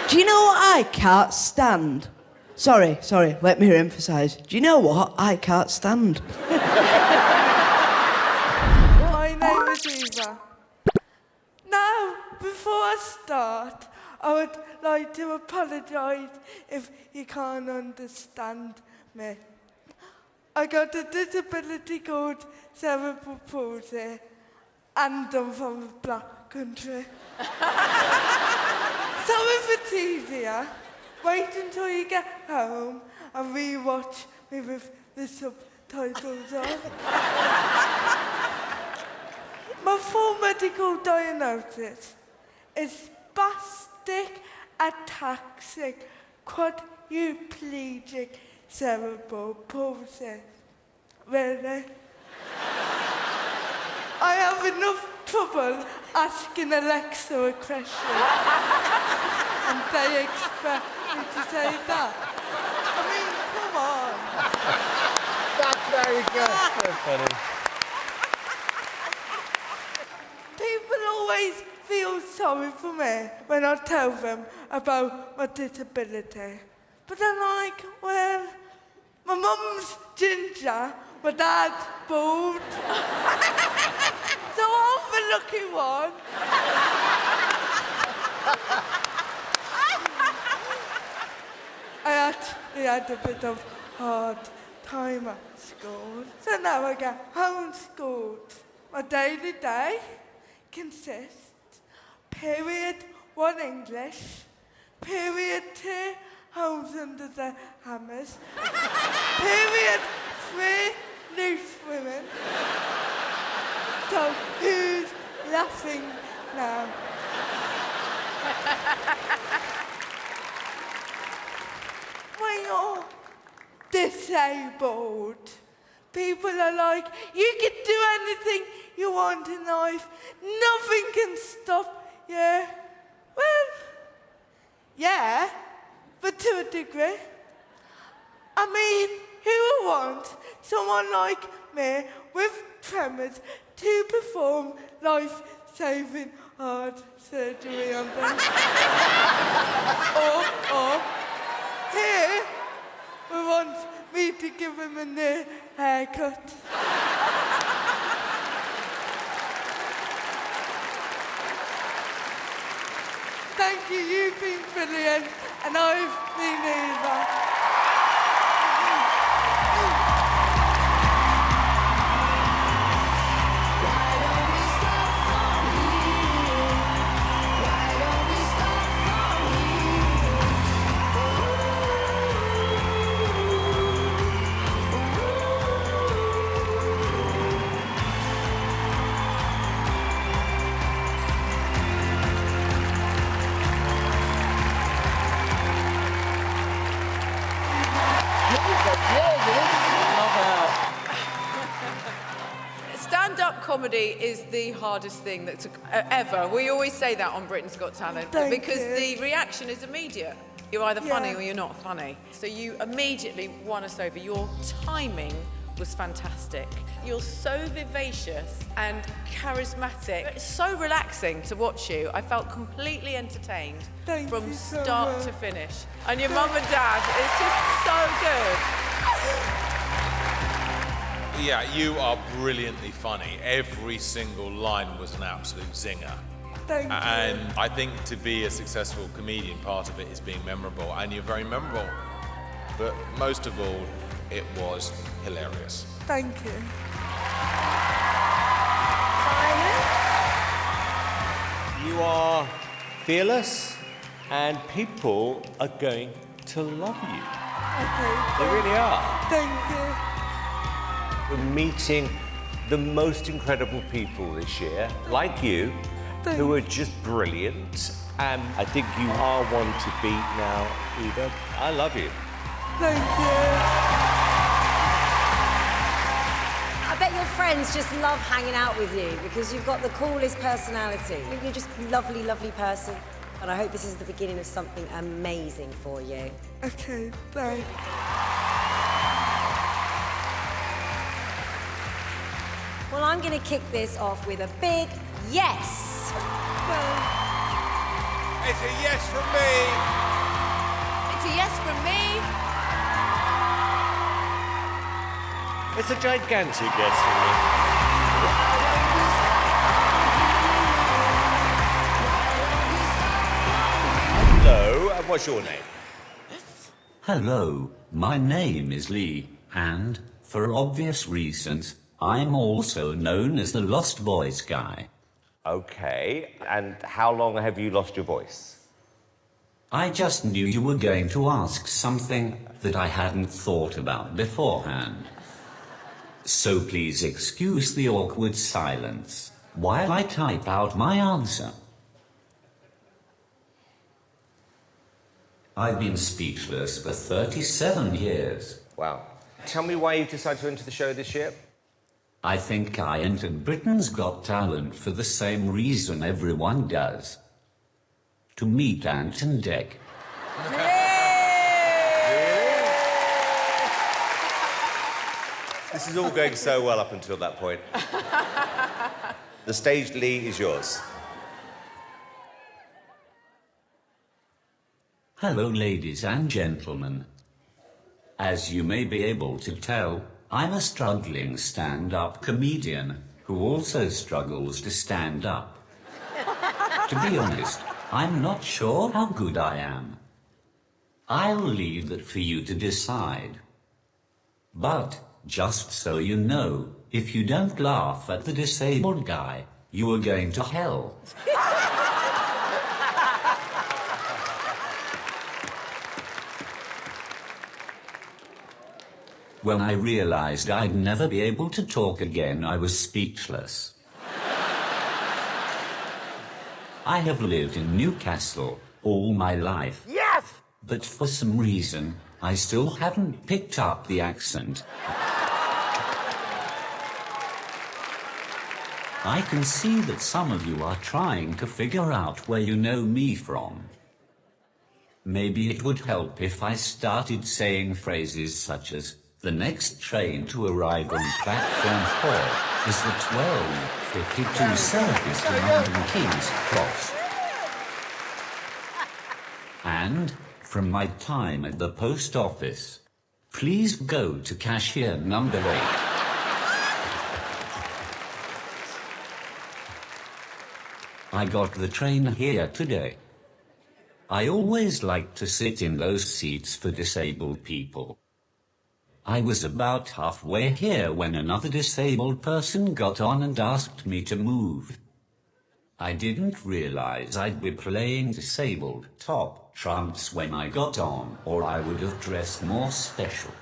Do you know what I can't stand? Sorry, let me emphasise. Do you know what I can't stand? My name is Eva. Now, before I start, I would like to apologise if you can't understand me. I got a disability called cerebral palsy, and I'm from a black country. Sorry for teasing you. Wait until you get home and rewatch me with the subtitles on. My full medical diagnosis is spastic ataxic quadriplegic cerebral palsy. Really? I have enough trouble asking Alexa a question. And they expect me to say that. I mean, come on. That's very good. So funny. People always feel sorry for me when I tell them about my disability. But I'm like, well, my mum's ginger, my dad's bald. So I'm the lucky one. I actually had a bit of hard time at school, so now I get homeschooled. My daily day consists period 1 English, period 2 Homes Under the Hammers, period 3 Loose Women. So who's laughing now? When you're disabled, people are like, you can do anything you want in life. Nothing can stop you. Well, yeah, but to a degree. I mean, who would want someone like me with tremors to perform life-saving heart surgery on them? or here, we want me to give him a new haircut. Thank you, you've been brilliant, and I've been Eva. Stand-up comedy is the hardest thing that's ever. We always say that on Britain's Got Talent because the reaction is immediate. You're either funny or you're not funny. So you immediately won us over. Your timing was fantastic. You're so vivacious and charismatic. It's so relaxing to watch you. I felt completely entertained from start to finish. And your mum and dad, it's just so good. Yeah, you are brilliantly funny. Every single line was an absolute zinger. Thank you. And I think to be a successful comedian, part of it is being memorable, and you're very memorable. But most of all, it was hilarious. Thank you. You are fearless, and people are going to love you. Okay. They really are. Thank you. We're meeting the most incredible people this year, like you, who are just brilliant. And I think you are one to beat now, Eva. I love you. Thank you. I bet your friends just love hanging out with you because you've got the coolest personality. You're just a lovely, lovely person. And I hope this is the beginning of something amazing for you. Okay, thanks. Well, I'm going to kick this off with a big yes. It's a yes from me. from me. It's a gigantic guest from me. Hello, and what's your name? Hello, my name is Lee, and, for obvious reasons, I'm also known as the Lost Voice guy. Okay, and how long have you lost your voice? I just knew you were going to ask something that I hadn't thought about beforehand. So please excuse the awkward silence while I type out my answer. I've been speechless for 37 years. Wow. Tell me why you decided to enter the show this year. I think I entered Britain's Got Talent for the same reason everyone does. To meet Ant and Dec. This is all going so well up until that point. The stage, Lee, is yours. Hello, ladies and gentlemen. As you may be able to tell, I'm a struggling stand-up comedian who also struggles to stand up. To be honest, I'm not sure how good I am. I'll leave that for you to decide. But, just so you know, if you don't laugh at the disabled guy, you are going to hell. When I realized I'd never be able to talk again, I was speechless. I have lived in Newcastle all my life. Yes! But for some reason, I still haven't picked up the accent. I can see that some of you are trying to figure out where you know me from. Maybe it would help if I started saying phrases such as, the next train to arrive on platform 4 is the 12:52 service to London King's Cross. And, from my time at the post office, please go to cashier number 8. I got the train here today. I always like to sit in those seats for disabled people. I was about halfway here when another disabled person got on and asked me to move. I didn't realize I'd be playing disabled top trumps when I got on, or I would have dressed more special.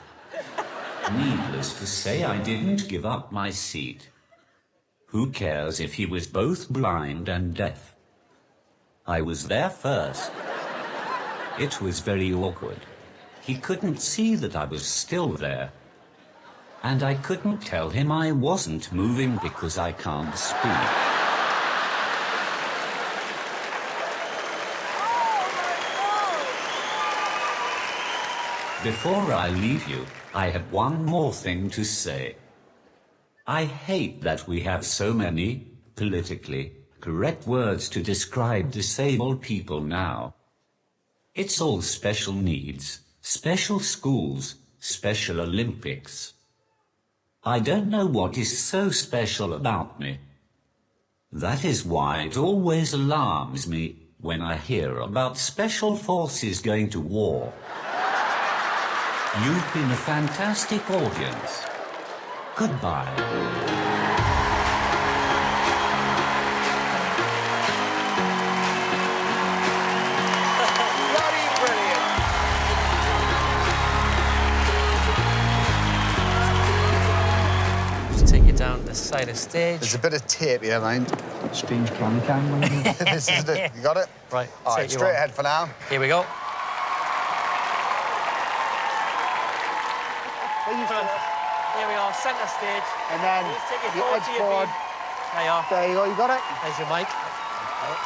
Needless to say, I didn't give up my seat. Who cares if he was both blind and deaf? I was there first. It was very awkward. He couldn't see that I was still there. And I couldn't tell him I wasn't moving because I can't speak. Before I leave you, I have one more thing to say. I hate that we have so many politically correct words to describe disabled people now. It's all special needs. Special schools, Special Olympics. I don't know what is so special about me. That is why it always alarms me when I hear about special forces going to war. You've been a fantastic audience. Goodbye. Down the side of stage. There's a bit of tape here, mind. Strange cam. This is it. You got it? Right. All right, straight ahead for now. Here we go. Here we are, centre stage. And then take it the forward edge to your forward. beam. There you are. There you go, you got it? There's your mic.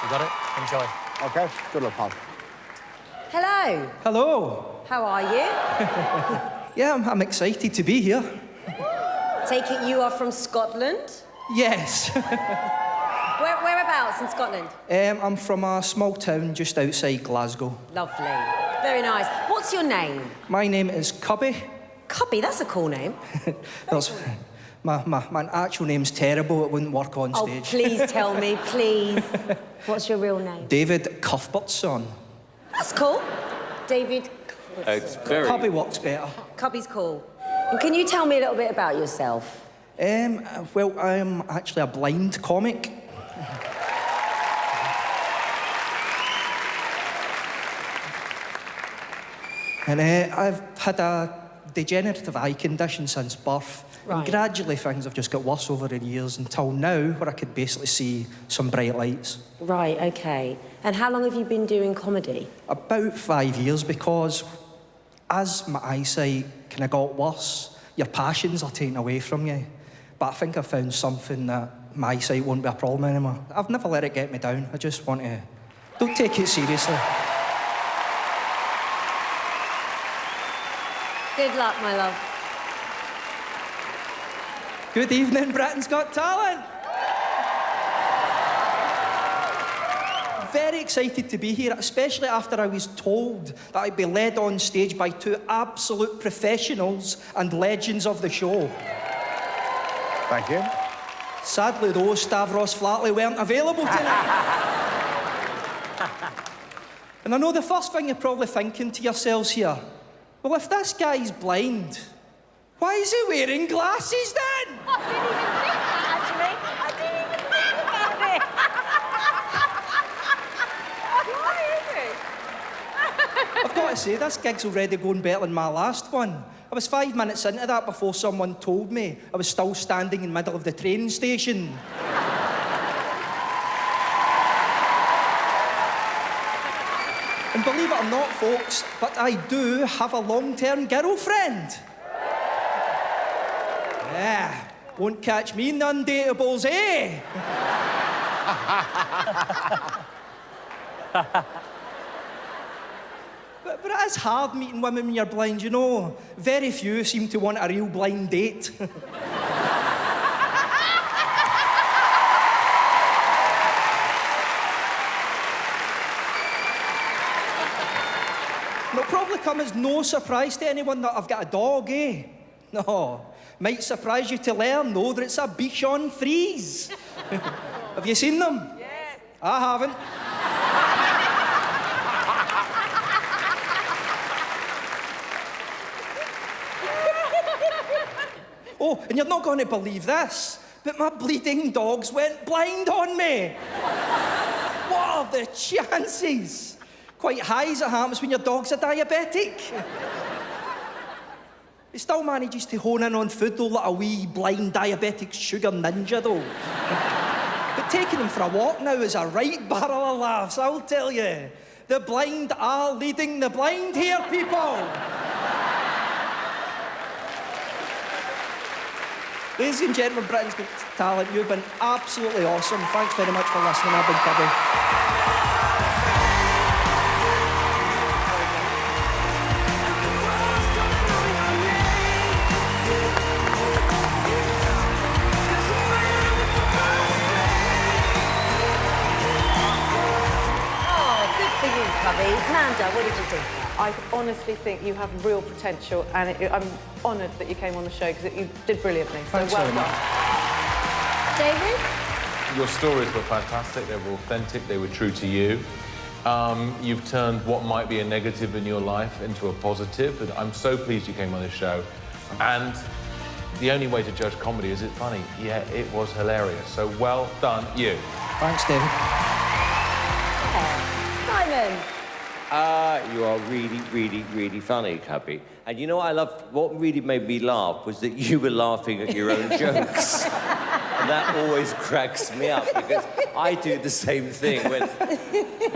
You got it. Enjoy. Okay, good luck, pal. Hello. Hello. How are you? Yeah, I'm excited to be here. Take it you are from Scotland? Yes. Whereabouts in Scotland? I'm from a small town just outside Glasgow. Lovely. Very nice. What's your name? My name is Cubby. Cubby, that's a cool name. That's, my actual name's terrible. It wouldn't work on stage. Oh, please tell me, please. What's your real name? David Cuthbert's son. That's cool. David. It's very... Cubby works better. Cubby's cool. And can you tell me a little bit about yourself? Well, I'm actually a blind comic. And I've had a degenerative eye condition since birth. Right. And gradually things have just got worse over the years until now, where I could basically see some bright lights. Right, okay. And how long have you been doing comedy? About 5 years, because as my eyesight kind of got worse, your passions are taken away from you. But I think I found something that my eyesight won't be a problem anymore. I've never let it get me down. I just want to... Don't take it seriously. Good luck, my love. Good evening, Britain's Got Talent. Very excited to be here, especially after I was told that I'd be led on stage by two absolute professionals and legends of the show. Thank you. Sadly, though, Stavros Flatley weren't available tonight. And I know the first thing you're probably thinking to yourselves here, well, if this guy's blind, why is he wearing glasses then? I didn't even think that, actually. I didn't even think about it. Why is he? I've got to say, this gig's already going better than my last one. I was 5 minutes into that before someone told me I was still standing in the middle of the train station. And believe it or not, folks, but I do have a long-term girlfriend. Yeah, won't catch me in the undateables, eh? But it is hard meeting women when you're blind, you know. Very few seem to want a real blind date. It'll probably come as no surprise to anyone that I've got a dog, eh? No. Might surprise you to learn, though, that it's a Bichon Frise. Have you seen them? Yeah. I haven't. Oh, and you're not going to believe this, but my bleeding dogs went blind on me. What are the chances? Quite high as it happens when your dog's a diabetic. He still manages to hone in on food, though, like a wee blind diabetic sugar ninja, though. But taking him for a walk now is a right barrel of laughs, I'll tell you. The blind are leading the blind here, people. Ladies and gentlemen, Britain's Got Talent, you've been absolutely awesome. Thanks very much for listening. I've been Cubby. Amanda, what did you think? I honestly think you have real potential, and I'm honoured that you came on the show because you did brilliantly. Thanks so well very done. much. David? Your stories were fantastic, they were authentic, they were true to you. You've turned what might be a negative in your life into a positive, and I'm so pleased you came on this show. And the only way to judge comedy is it funny. Yeah, it was hilarious. So well done, you. Thanks, David. Simon? You are really, really, really funny, Cubby. And you know what I loved? What really made me laugh was that you were laughing at your own jokes. And that always cracks me up, because I do the same thing when...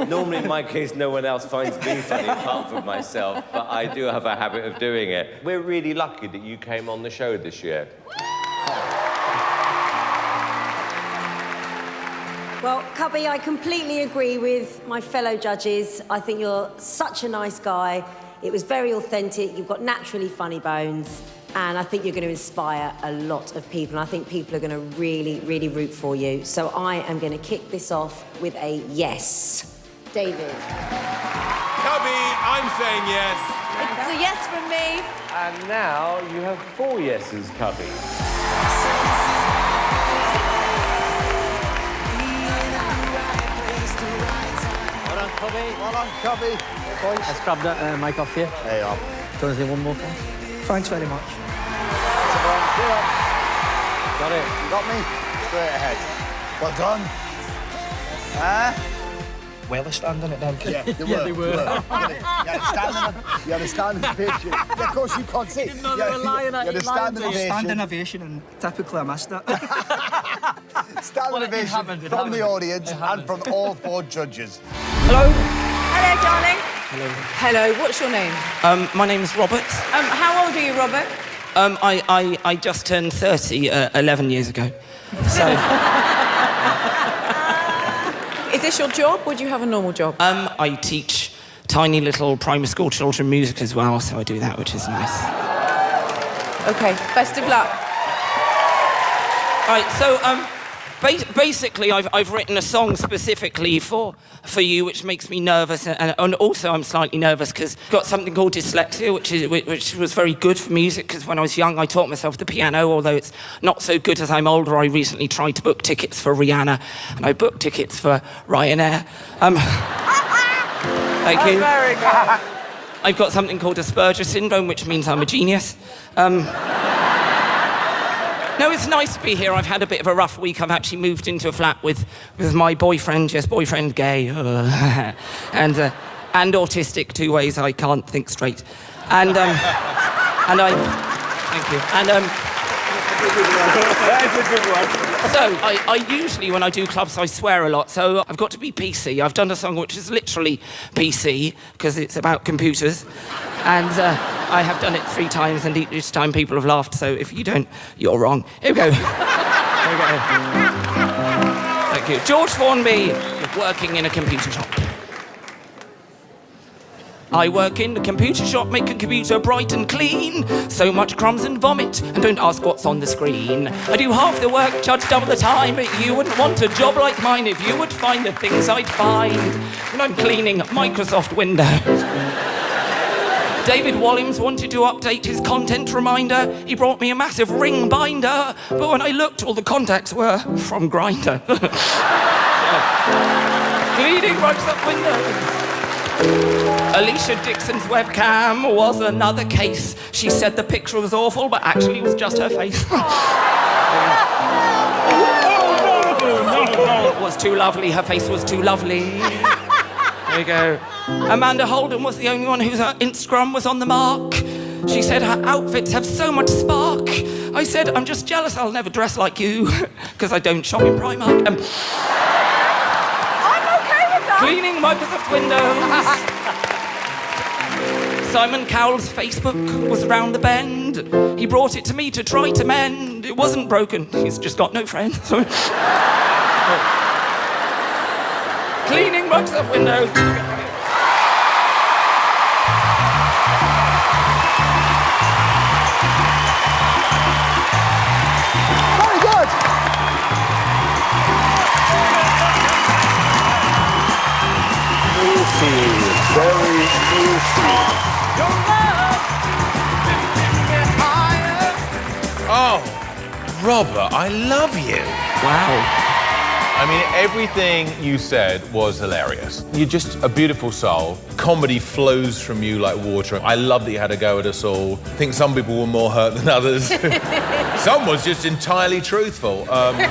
Normally, in my case, no one else finds me funny apart from myself, but I do have a habit of doing it. We're really lucky that you came on the show this year. Well, Cubby, I completely agree with my fellow judges. I think you're such a nice guy. It was very authentic. You've got naturally funny bones. And I think you're going to inspire a lot of people. And I think people are going to really, really root for you. So I am going to kick this off with a yes. David. Cubby! Cubby, I'm saying yes. It's a yes from me. And now you have 4 yeses, Cubby. Well done, Cubby. Well done, Cubby. Let's grab that mic off you. There you are. Do you want to say one more for us? Thanks very much. Got it. You got me? Straight ahead. Well done. Well, standing at them. Yeah, they were. You had a standing ovation. Yeah, of course you can't see. Didn't know they were lying at you. You had a standing ovation. Standing ovation, and typically I missed it. Standing ovation from the audience and from all 4 judges. Hello, darling. Hello, what's your name? My name's Robert. How old are you, Robert? I just turned 30 11 years ago. So, Is this your job, or do you have a normal job? I teach tiny little primary school children music as well, so I do that, which is nice. Okay, best of luck. Right, so, basically, I've written a song specifically for you, which makes me nervous, and also I'm slightly nervous because I've got something called dyslexia, which was very good for music, because when I was young, I taught myself the piano, although it's not so good as I'm older. I recently tried to book tickets for Rihanna, and I booked tickets for Ryanair. Thank you. Very good. I've got something called Asperger syndrome, which means I'm a genius. No, it's nice to be here. I've had a bit of a rough week. I've actually moved into a flat with my boyfriend, yes, boyfriend gay, and autistic, 2 ways I can't think straight. And I... Thank you. And, That's a good one. So, I usually, when I do clubs, I swear a lot, so I've got to be PC. I've done a song which is literally PC, because it's about computers. And I have done it 3 times, and each time people have laughed, so if you don't, you're wrong. Here we go. Here we go. Thank you. George Formby, working in a computer shop. I work in the computer shop, make a computer bright and clean. So much crumbs and vomit, and don't ask what's on the screen. I do half the work, charge double the time, but you wouldn't want a job like mine if you would find the things I'd find when I'm cleaning Microsoft Windows. David Walliams wanted to update his content reminder. He brought me a massive ring binder, but when I looked, all the contacts were from Grindr. Cleaning Microsoft Windows. Alicia Dixon's webcam was another case. She said the picture was awful, but actually it was just her face. It was too lovely, her face was too lovely. There you go. Amanda Holden was the only one whose Instagram was on the mark. She said her outfits have so much spark. I said, I'm just jealous I'll never dress like you, because I don't shop in Primark. I'm okay with that. Cleaning Microsoft Windows. Simon Cowell's Facebook was round the bend. He brought it to me to try to mend. It wasn't broken, he's just got no friends. Cleaning Microsoft Windows. Very good. Very easy. Oh, Robert, I love you. Wow. I mean, everything you said was hilarious. You're just a beautiful soul. Comedy flows from you like water. I love that you had a go at us all. I think some people were more hurt than others. Some was just entirely truthful. But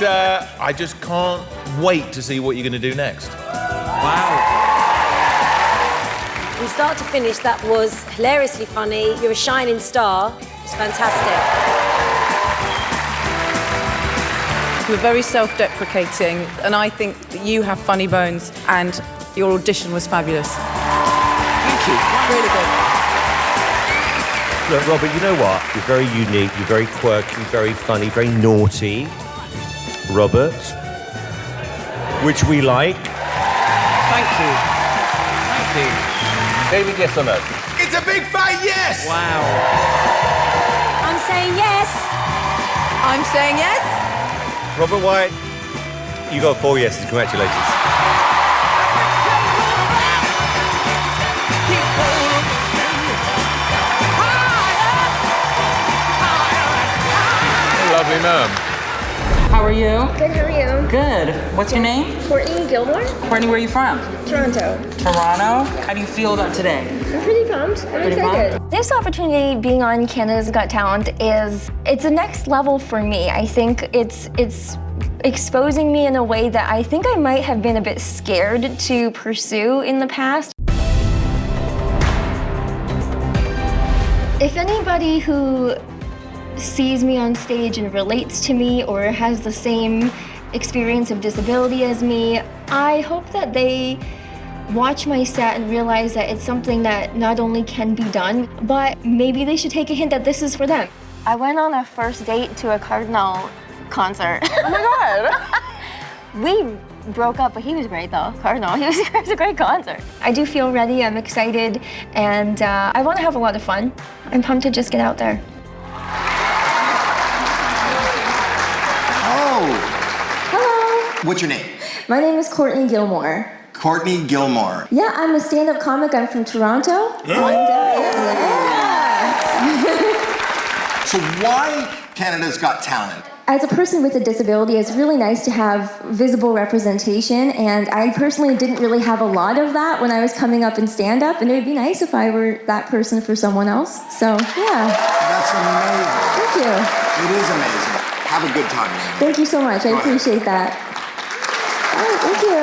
I just can't wait to see what you're going to do next. Wow. From start to finish, that was hilariously funny. You're a shining star. It's fantastic. You were very self-deprecating, and I think that you have funny bones, and your audition was fabulous. Thank you. Really good. Look, Robert, you know what? You're very unique, you're very quirky, very funny, very naughty. Robert, which we like. Thank you. Thank you. David, yes or no? It's a big fat yes! Wow. I'm saying yes. I'm saying yes. Robert White, you got 4 yeses. Congratulations. Lovely man. How are you? Good, how are you? Good. What's your name? Courtney Gilmour. Courtney, where are you from? Toronto. Toronto? How do you feel about today? I'm pretty pumped. I'm excited. This opportunity being on Canada's Got Talent it's a next level for me. I think it's exposing me in a way that I think I might have been a bit scared to pursue in the past. If anybody who sees me on stage and relates to me or has the same experience of disability as me, I hope that they watch my set and realize that it's something that not only can be done, but maybe they should take a hint that this is for them. I went on a first date to a Cardinal concert. Oh my God! We broke up, but he was great though, Cardinal. It was a great concert. I do feel ready, I'm excited, and I want to have a lot of fun. I'm pumped to just get out there. Hello. What's your name? My name is Courtney Gilmour. Courtney Gilmour. Yeah, I'm a stand-up comic. I'm from Toronto. So why Canada's Got Talent? As a person with a disability, it's really nice to have visible representation, and I personally didn't really have a lot of that when I was coming up in stand-up, and it would be nice if I were that person for someone else. So, yeah. That's amazing. Thank you. It is amazing. Have a good time. Thank you so much. I appreciate that. Oh, thank you.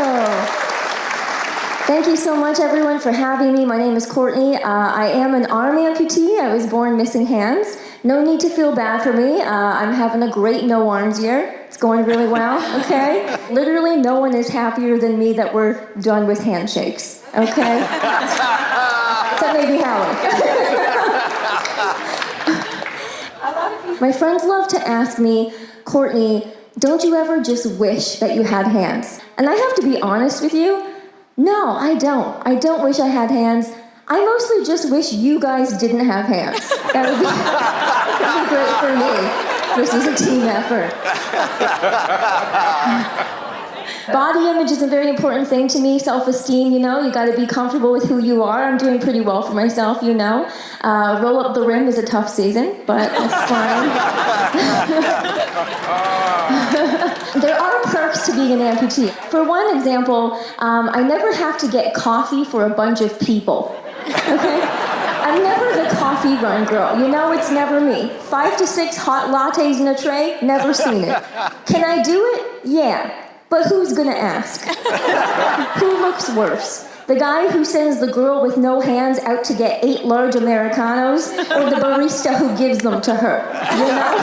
Thank you so much, everyone, for having me. My name is Courtney. I am an arm amputee. I was born missing hands. No need to feel bad for me. I'm having a great no arms year. It's going really well, okay? Literally, no one is happier than me that we're done with handshakes, okay? Except maybe Howard. My friends love to ask me, Courtney, don't you ever just wish that you had hands? And I have to be honest with you, no, I don't. I don't wish I had hands. I mostly just wish you guys didn't have hands. That would be great for me. This is a team effort. Body image is a very important thing to me. Self-esteem, you know, you gotta be comfortable with who you are. I'm doing pretty well for myself, you know. Roll up the rim is a tough season, but it's fine. There are perks to being an amputee. For one example, I never have to get coffee for a bunch of people. Okay? I'm never the coffee run girl. You know, it's never me. 5 to 6 hot lattes in a tray, never seen it. Can I do it? Yeah. But who's gonna ask? Who looks worse? The guy who sends the girl with no hands out to get 8 large Americanos, or the barista who gives them to her? You know?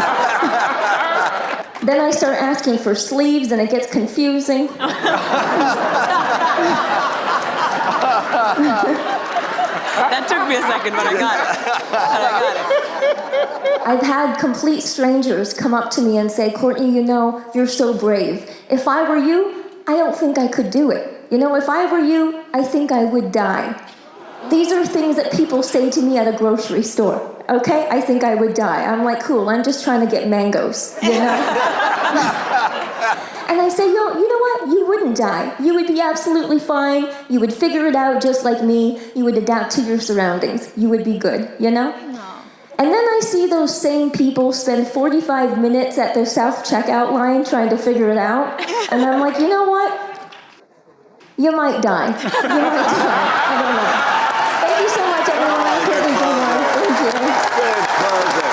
Then I start asking for sleeves and it gets confusing. That took me a second, but I got it. I've had complete strangers come up to me and say, Courtney, you know, you're so brave. If I were you, I don't think I could do it. You know, if I were you, I think I would die. These are things that people say to me at a grocery store. Okay, I think I would die. I'm like, cool, I'm just trying to get mangoes, you know? And I say, yo, you know what? You wouldn't die. You would be absolutely fine. You would figure it out just like me. You would adapt to your surroundings. You would be good, you know? No. And then I see those same people spend 45 minutes at the self-checkout line trying to figure it out. And I'm like, you know what? You might die. You might die. I don't know. Thank you so much, everyone. I'm Courtney Gilmour. Thank you. Good closer.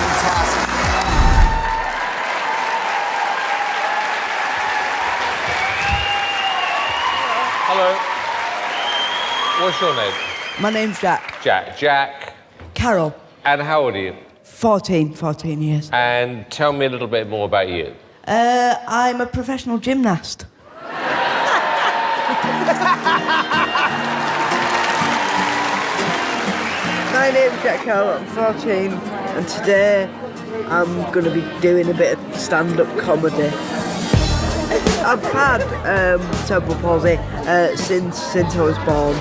Fantastic. Hello. What's your name? My name's Jack. Jack. Carroll. And how old are you? 14 years. And tell me a little bit more about you. I'm a professional gymnast. My name's Jack Carroll, I'm 14, and today I'm going to be doing a bit of stand-up comedy. I've had cerebral palsy since I was born,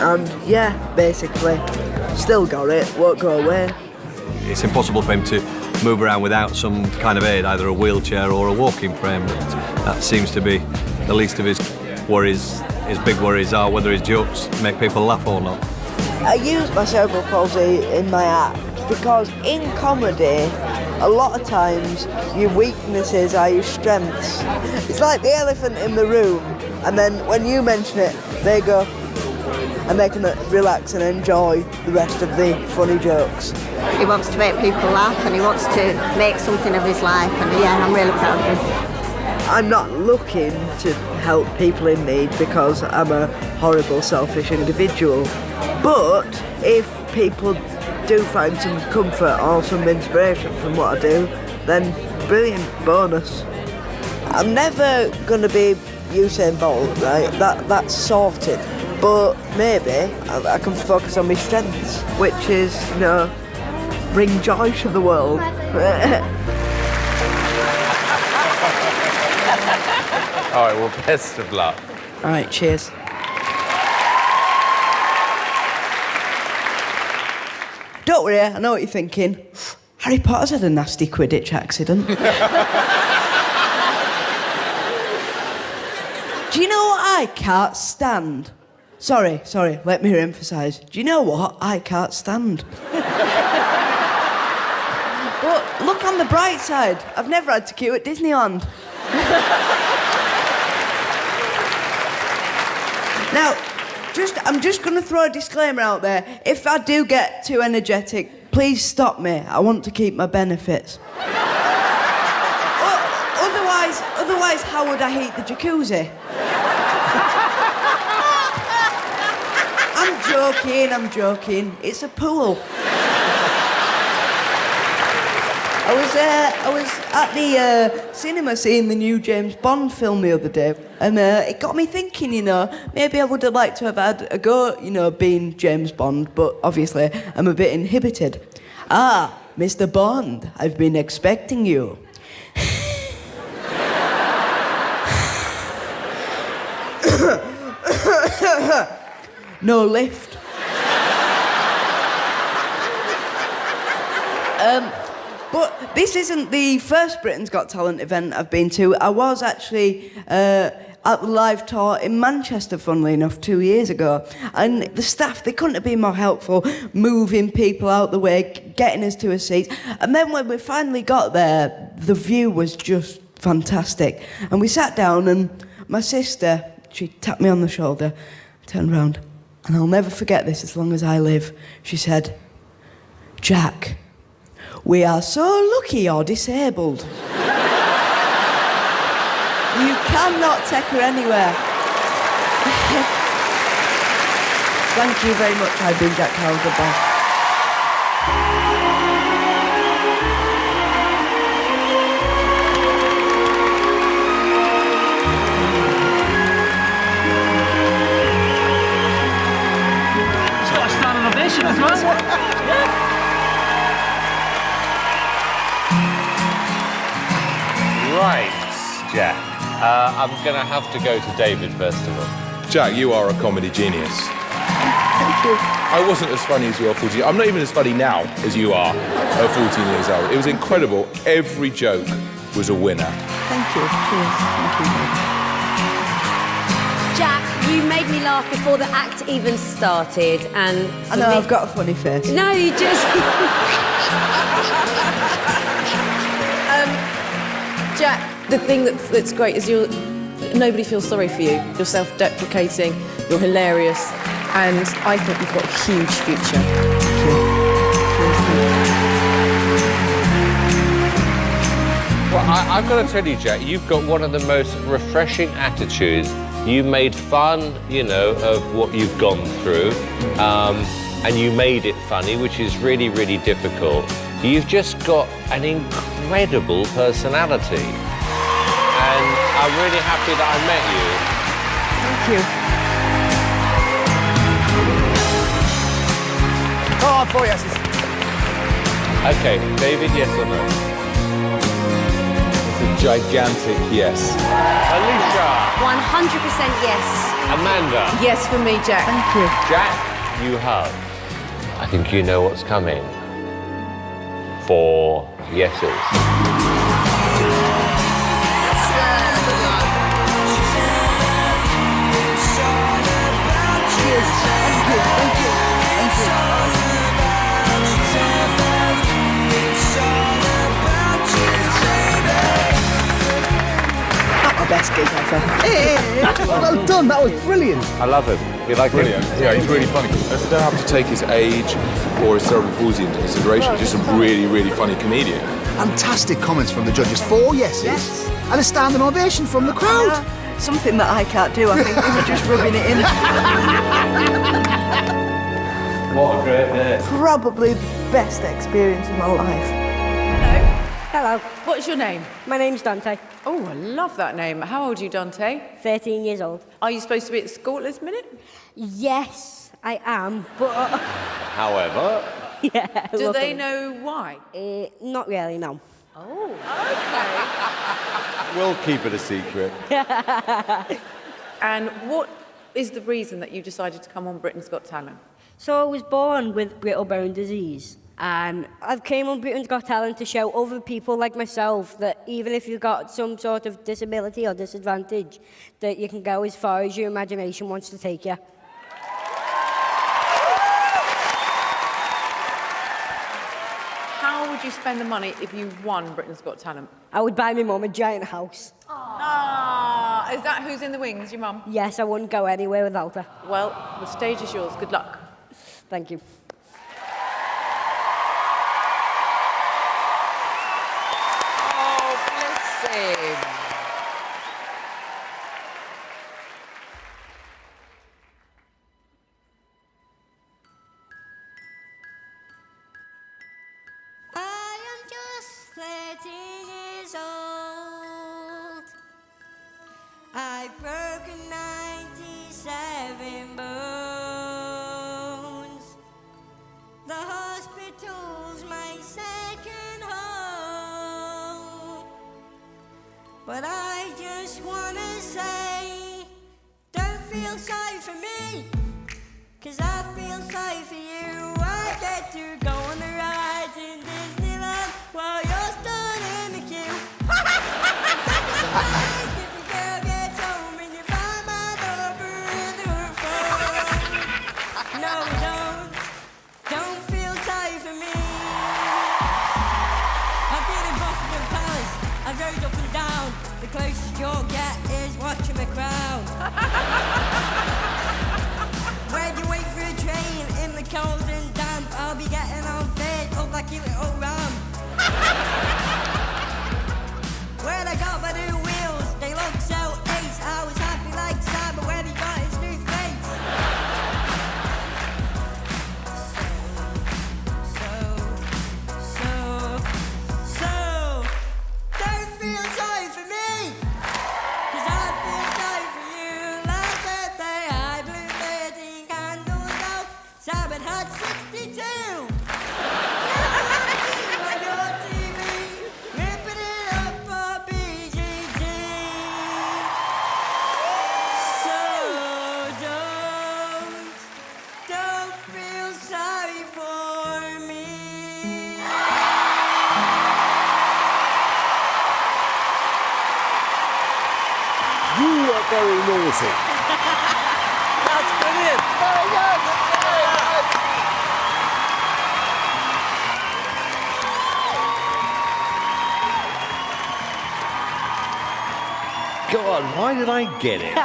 and yeah, basically, still got it, won't go away. It's impossible for him to move around without some kind of aid, either a wheelchair or a walking frame. That seems to be the least of his worries. His big worries are whether his jokes make people laugh or not. I use my cerebral palsy in my act because in comedy, a lot of times your weaknesses are your strengths. It's like the elephant in the room, and then when you mention it, they go, and they can relax and enjoy the rest of the funny jokes. He wants to make people laugh and he wants to make something of his life, and yeah, I'm really proud of him. I'm not looking to help people in need because I'm a horrible, selfish individual. But if people do find some comfort or some inspiration from what I do, then brilliant, bonus. I'm never going to be Usain Bolt, right? That's sorted. But maybe I can focus on my strengths, which is, bring joy to the world. All right, well, best of luck. All right, cheers. Don't worry, I know what you're thinking. Harry Potter's had a nasty Quidditch accident. Do you know what I can't stand? Sorry, let me emphasise. Do you know what I can't stand? But look on the bright side. I've never had to queue at Disneyland. Now, I'm just going to throw a disclaimer out there. If I do get too energetic, please stop me. I want to keep my benefits. Otherwise, how would I heat the jacuzzi? I'm joking. It's a pool. I was at the cinema seeing the new James Bond film the other day, and it got me thinking, maybe I would have liked to have had a go, being James Bond, but obviously I'm a bit inhibited. Ah, Mr. Bond, I've been expecting you. No lift. But this isn't the first Britain's Got Talent event I've been to. I was actually at the live tour in Manchester, funnily enough, 2 years ago. And the staff, they couldn't have been more helpful, moving people out the way, getting us to a seat. And then when we finally got there, the view was just fantastic. And we sat down and my sister, she tapped me on the shoulder, turned round, and I'll never forget this as long as I live. She said, "Jack, we are so lucky you're disabled. You cannot take her anywhere." Thank you very much. I've been Jack Carroll. Goodbye. As well. Right, Jack. I'm going to have to go to David first of all. Jack, you are a comedy genius. Thank you. I wasn't as funny as you are 14. I'm not even as funny now as you are at 14 years old. It was incredible. Every joke was a winner. Thank you. Cheers. Thank you. Jack, you made me laugh before the act even started, and I know, I've got a funny face. No, you just... Jack, the thing that's great is nobody feels sorry for you. You're self-deprecating, you're hilarious, and I think you've got a huge future. Well, I've got to tell you, Jack, you've got one of the most refreshing attitudes. You made fun, of what you've gone through, and you made it funny, which is really, really difficult. You've just got an incredible personality, and I'm really happy that I met you. Thank you. Oh, 4 yeses. Okay, David, yes or no? It's a gigantic yes. Alicia. 100% yes. Amanda. Yes for me, Jack. Thank you. Jack, you have. I think you know what's coming. 4 yeses. Cheers. Thank you. best gig ever. Well done, that was brilliant. I love him. You like Brilliant. him? Yeah, he's really funny. I don't have to take his age or his cerebral palsy into consideration. He's just a really, really funny comedian. Fantastic comments from the judges. 4 yeses and a standing ovation from the crowd. Something that I can't do. I think we were just rubbing it in. What a great day. Probably the best experience of my life. Hello. What's your name? My name's Dante. Oh, I love that name. How old are you, Dante? 13 years old. Are you supposed to be at school at this minute? Yes, I am, but... However... yeah. Do they know why? Not really, no. Oh, okay. We'll keep it a secret. And what is the reason that you decided to come on Britain's Got Talent? So I was born with brittle bone disease, and I've came on Britain's Got Talent to show other people like myself that even if you've got some sort of disability or disadvantage, that you can go as far as your imagination wants to take you. How would you spend the money if you won Britain's Got Talent? I would buy my mum a giant house. Ah, is that who's in the wings, your mum? Yes, I wouldn't go anywhere without her. Well, the stage is yours. Good luck. Thank you. Oh, bless him. I am just 13 years old. I've broken 97 bones. The hospital's my second home. But I just wanna say, don't feel sorry for me, 'cause I feel sorry for you. I get to go on the rides in Disneyland while you're stood in the queue. If a girl gets home and you find my number in her phone. No, don't feel sorry for me. I've been in Buckingham Palace, I've rode up and down. The closest you'll get is watching the crown. Where do you wait for a train in the cold and damp? I'll be getting on fit up like a little ram. When I got my new wheels, they look so ace. I was happy like Sam when he got his new face. So, don't feel sorry for me, 'cause I feel sorry for you. Last birthday I blew 13 candles out, Sam had 62. Now on your TV, ripping it up for BGG. So don't feel sorry for me. You are very naughty. That's brilliant. God, why did I get it?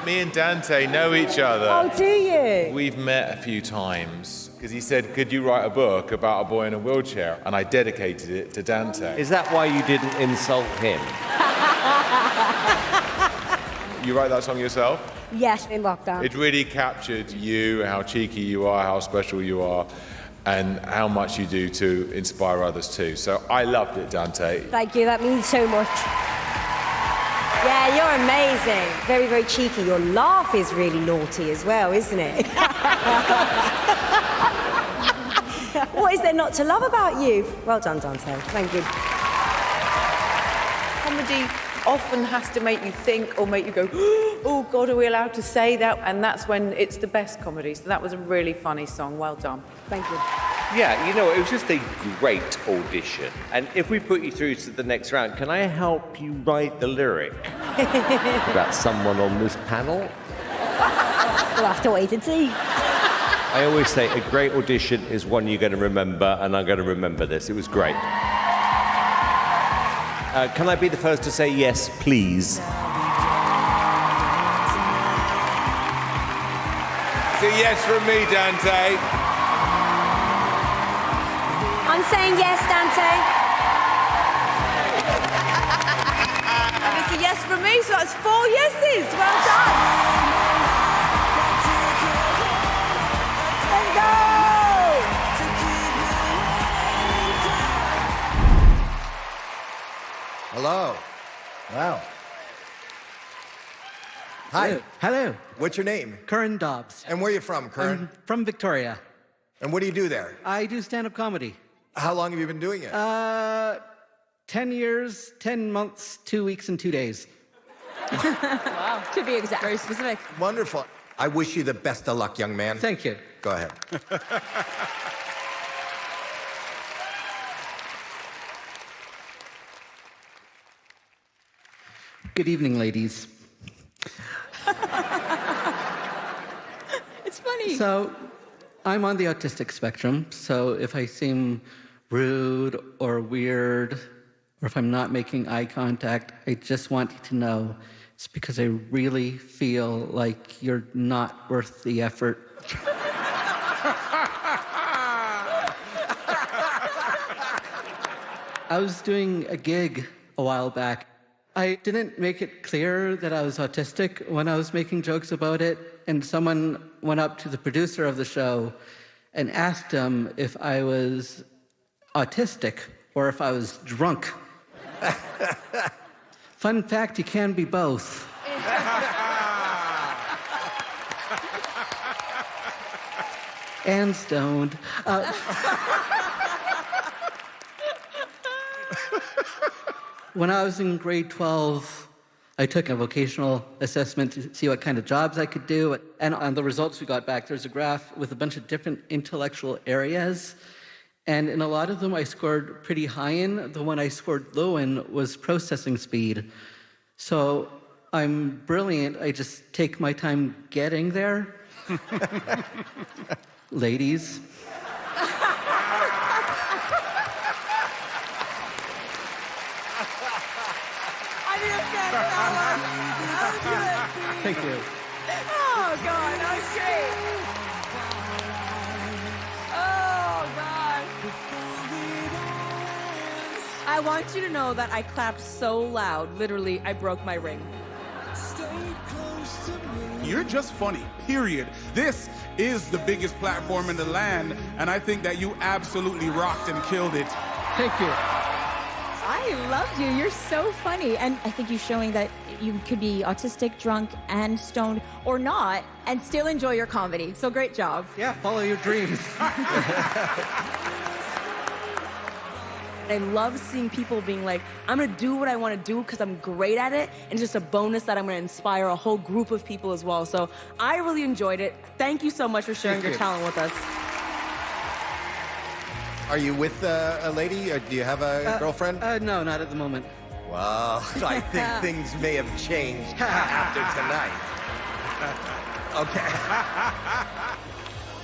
Me and Dante know each other. Oh, do you? We've met a few times because he said, could you write a book about a boy in a wheelchair? And I dedicated it to Dante. Is that why you didn't insult him? You write that song yourself? Yes, in lockdown. It really captured you, how cheeky you are, how special you are, and how much you do to inspire others too. So I loved it, Dante. Thank you, that means so much. Yeah, you're amazing. Very, very cheeky. Your laugh is really naughty as well, isn't it? What is there not to love about you? Well done, Dante. Thank you. Comedy often has to make you think or make you go, oh God, are we allowed to say that? And that's when it's the best comedy. So that was a really funny song. Well done. Thank you. Yeah, you know, it was just a great audition. And if we put you through to the next round, can I help you write the lyric about someone on this panel? We'll have to wait and see. I always say a great audition is one you're going to remember, and I'm going to remember this. It was great. Can I be the first to say yes, please? It's a yes from me, Dante. I'm saying yes, Dante. And it's a yes from me, so that's 4 yeses. Well done. There you go. Hello. Wow. Hi. Hello. What's your name? Curran Dobbs. And where are you from, Curran? I'm from Victoria. And what do you do there? I do stand-up comedy. How long have you been doing it? 10 years, 10 months, 2 weeks, and 2 days. Wow. To be exact. Very specific. Wonderful. I wish you the best of luck, young man. Thank you. Go ahead. Good evening, ladies. It's funny. So, I'm on the autistic spectrum, so if I seem rude or weird, or if I'm not making eye contact, I just want you to know it's because I really feel like you're not worth the effort. I was doing a gig a while back. I didn't make it clear that I was autistic when I was making jokes about it, and someone went up to the producer of the show and asked him if I was autistic or if I was drunk. Fun fact, you can be both. And stoned. When I was in grade 12, I took a vocational assessment to see what kind of jobs I could do. And on the results we got back, there's a graph with a bunch of different intellectual areas. And in a lot of them, I scored pretty high in. The one I scored low in was processing speed. So I'm brilliant. I just take my time getting there. Ladies. Thank you. Oh, God, that was great. Oh, God. I want you to know that I clapped so loud, literally, I broke my ring. You're just funny, period. This is the biggest platform in the land, and I think that you absolutely rocked and killed it. Thank you. I loved you. You're so funny. And I think you're showing that you could be autistic, drunk, and stoned, or not, and still enjoy your comedy. So great job. Yeah, follow your dreams. I love seeing people being like, I'm going to do what I want to do because I'm great at it, and it's just a bonus that I'm going to inspire a whole group of people as well. So I really enjoyed it. Thank you so much for sharing your talent with us. Are you with a lady? Or do you have a girlfriend? No, not at the moment. Well, I think things may have changed after tonight. Okay.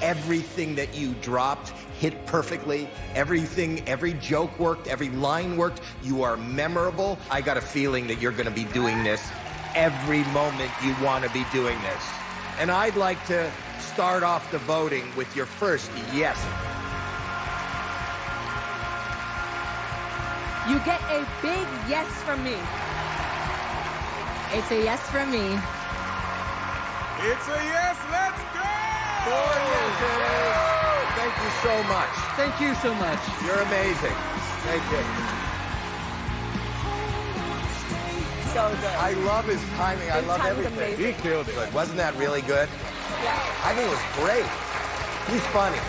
Everything that you dropped hit perfectly. Everything, every joke worked, every line worked. You are memorable. I got a feeling that you're going to be doing this every moment you want to be doing this. And I'd like to start off the voting with your first yes. You get a big yes from me. It's a yes from me. It's a yes, let's go! 4 yeses. Thank you so much. Thank you so much. You're amazing. Thank you. So good. I love his timing. I love everything. He killed it. Wasn't that really good? Yeah. I think it was great. He's funny.